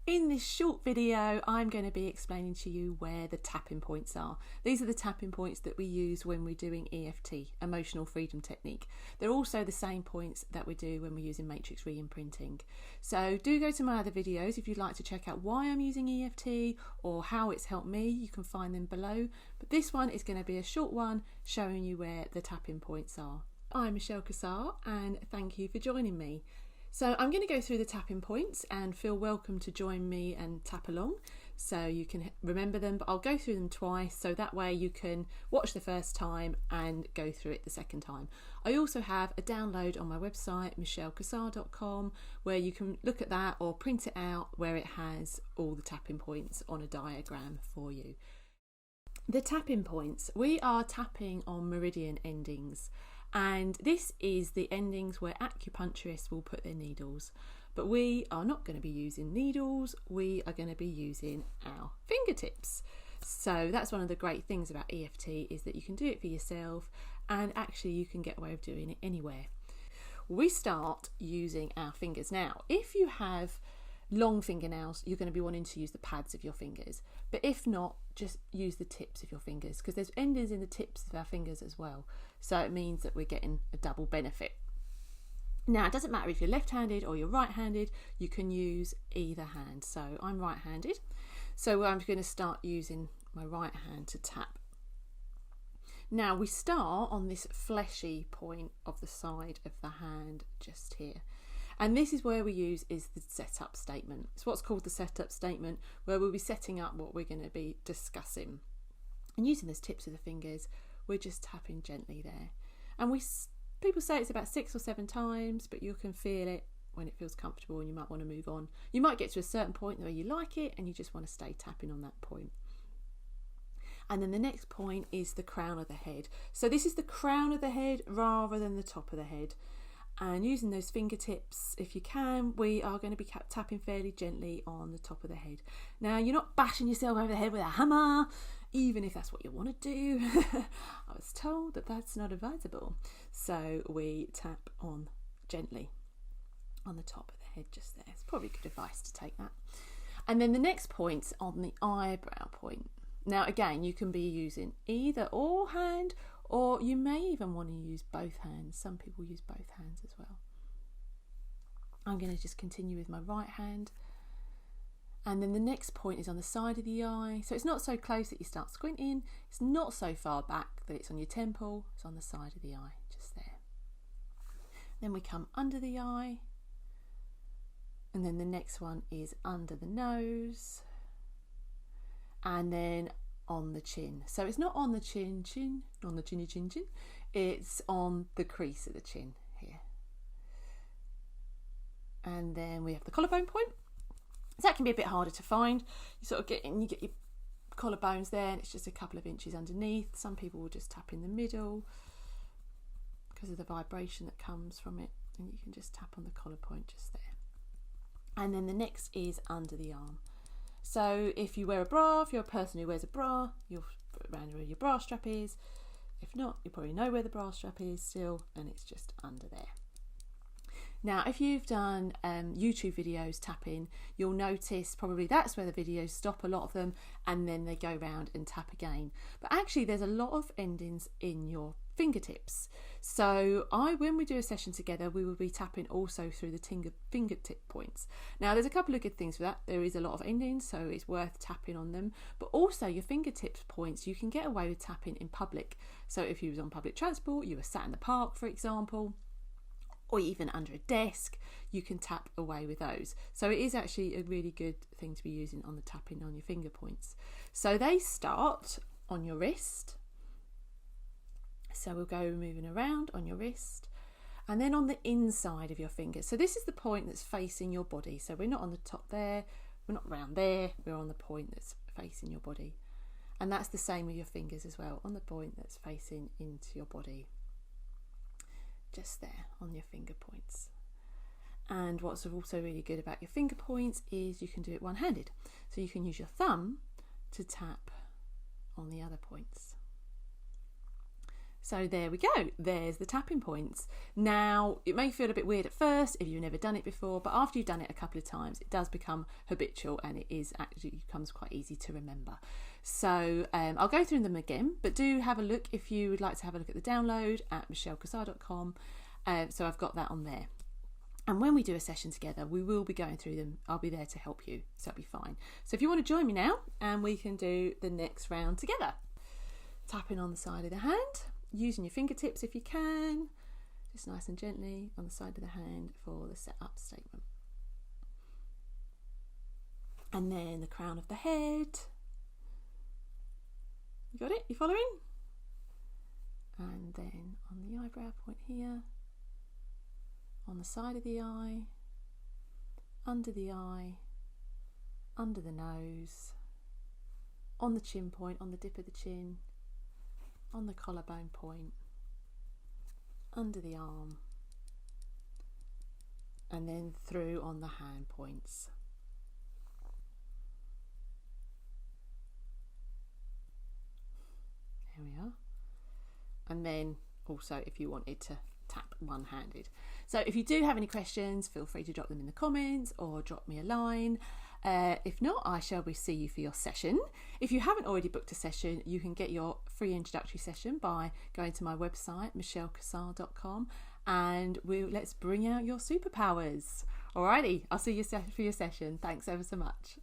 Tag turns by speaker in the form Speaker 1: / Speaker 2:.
Speaker 1: In this short video, I'm going to be explaining to you where the tapping points are. These are the tapping points that we use when we're doing EFT, Emotional Freedom Technique. They're also the same points that we do when we're using Matrix Reimprinting. So do go to my other videos if you'd like to check out why I'm using EFT or how it's helped me. You can find them below. But this one is going to be a short one showing you where the tapping points are. I'm Michelle Cassar and thank you for joining me. So I'm going to go through the tapping points and feel welcome to join me and tap along so you can remember them, but I'll go through them twice so that way you can watch the first time and go through it the second time. I also have a download on my website michellecassar.com where you can look at that or print it out where it has all the tapping points on a diagram for you. The tapping points, we are tapping on meridian endings. And this is the endings where acupuncturists will put their needles. But we are not going to be using needles, we are going to be using our fingertips. So that's one of the great things about EFT is that you can do it for yourself and actually you can get away with doing it anywhere. We start using our fingers. Now, if you have long fingernails, you're going to be wanting to use the pads of your fingers. But if not, just use the tips of your fingers because there's endings in the tips of our fingers as well. So it means that we're getting a double benefit. Now, it doesn't matter if you're left-handed or you're right-handed, you can use either hand. So I'm right-handed. So I'm going to start using my right hand to tap. Now we start on this fleshy point of the side of the hand just here. And this is where we use is the setup statement. It's what's called the setup statement where we'll be setting up what we're going to be discussing. And using those tips of the fingers, we're just tapping gently there. And people say it's about 6 or 7 times, but you can feel it when it feels comfortable and you might want to move on. You might get to a certain point where you like it and you just want to stay tapping on that point. And then the next point is the crown of the head. So this is the crown of the head rather than the top of the head. And using those fingertips, if you can, we are going to be tapping fairly gently on the top of the head. Now, you're not bashing yourself over the head with a hammer, even if that's what you want to do. I was told that that's not advisable. So we tap on gently on the top of the head just there. It's probably good advice to take that. And then the next point's on the eyebrow point. Now, again, you can be using either or hand, or you may even want to use both hands. Some people use both hands as well. I'm going to just continue with my right hand. And then the next point is on the side of the eye. So it's not so close that you start squinting. It's not so far back that it's on your temple. It's on the side of the eye, just there. Then we come under the eye. And then the next one is under the nose. And then on the chin. So it's not on the chin, on the chinny chin. It's on the crease of the chin here. And then we have the collarbone point. So that can be a bit harder to find. You sort of get your collarbones there and it's just a couple of inches underneath. Some people will just tap in the middle because of the vibration that comes from it. And you can just tap on the collar point just there. And then the next is under the arm. So if you wear a bra, if you're a person who wears a bra, you'll put around where your bra strap is. If not, you probably know where the bra strap is still, and it's just under there. Now, if you've done YouTube videos tapping, you'll notice probably that's where the videos stop, a lot of them, and then they go round and tap again. But actually, there's a lot of endings in your fingertips. So when we do a session together, we will be tapping also through the fingertip points. Now, there's a couple of good things for that. There is a lot of endings, so it's worth tapping on them. But also your fingertips points, you can get away with tapping in public. So if you was on public transport, you were sat in the park, for example, or even under a desk, you can tap away with those. So it is actually a really good thing to be using on the tapping on your finger points. So they start on your wrist. So we'll go moving around on your wrist and then on the inside of your fingers. So this is the point that's facing your body. So we're not on the top there, we're not round there, we're on the point that's facing your body. And that's the same with your fingers as well, on the point that's facing into your body. Just there on your finger points. And what's also really good about your finger points is you can do it one-handed. So you can use your thumb to tap on the other points. So there we go. There's the tapping points. Now, it may feel a bit weird at first if you've never done it before, but after you've done it a couple of times, it does become habitual and it becomes quite easy to remember. So I'll go through them again, but do have a look if you would like to have a look at the download at michellecassar.com. So I've got that on there. And when we do a session together, we will be going through them. I'll be there to help you, so that'll be fine. So if you want to join me now, and we can do the next round together. Tapping on the side of the hand, using your fingertips if you can, just nice and gently on the side of the hand for the setup statement. And then the crown of the head. You got it? You following? And then on the eyebrow point here, on the side of the eye, under the nose, on the chin point, on the dip of the chin, on the collarbone point, under the arm, and then through on the hand points. There we are. And then also if you wanted to tap one-handed. So if you do have any questions, feel free to drop them in the comments or drop me a line. If not, I shall see you for your session. If you haven't already booked a session, you can get your free introductory session by going to my website, michellecassar.com, and let's bring out your superpowers. Alrighty, I'll see you for your session. Thanks ever so much.